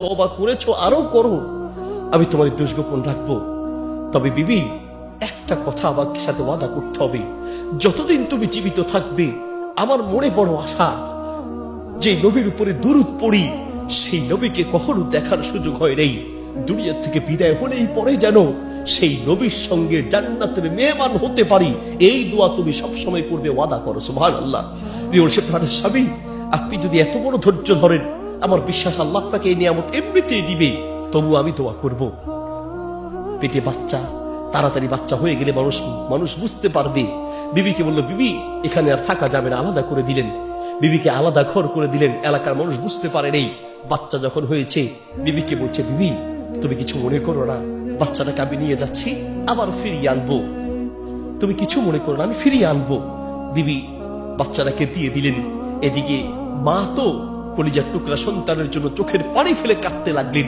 তওবা করেছো, আরো করো, আমি তোমার দোষ গোপন রাখবো। তবে বিবি, একটা কথা আমার সাথে ওয়াদা করতে হবে, যতদিন তুমি জীবিত থাকবে আমার মনে বড় আশা, যে নবীর উপরে দুরূদ পড়ি সেই নবীকে কখনো দেখার সুযোগ হয় নাই। দুনিয়া থেকে বিদায় হলেই পরে যেন সেই নবীর সঙ্গে জান্নাতের মেহমান হতে পারি, এই দোয়া তুমি সবসময় করবে, ওয়াদা করো। সুবহানাল্লাহ। প্রাণের স্বামী, আপনি যদি এত বড় ধৈর্য ধরেন, আমার বিশ্বাস আল্লাহ আপনাকে এই নিয়ামত এমনিতেই দিবে। তবু আমি দোয়া করব, পেটে বাচ্চা, তাড়াতাড়ি বাচ্চা হয়ে গেলে মানুষ বুঝতে পারবে। বিবিকে বলল, বিবি এখানে আর থাকা যাবে না, আলাদা করে দিলেন। বিবিকে আলাদা ঘর করে দিলেন, এলাকার মানুষ বুঝতে পারে নেই। বাচ্চা যখন হয়েছে, বিবিকে বলছে, বিবি তুমি কিছু মনে করো না, বাচ্চাটাকে আমি নিয়ে যাচ্ছি, আবার ফিরিয়ে আনবো, তুমি কিছু মনে করো না, আমি ফিরিয়ে আনবো। বিবি বাচ্চাটাকে দিয়ে দিলেন। এদিকে মা তো কলিজার টুকরা সন্তানের জন্য চোখের পানি ফেলে কাঁদতে লাগলেন।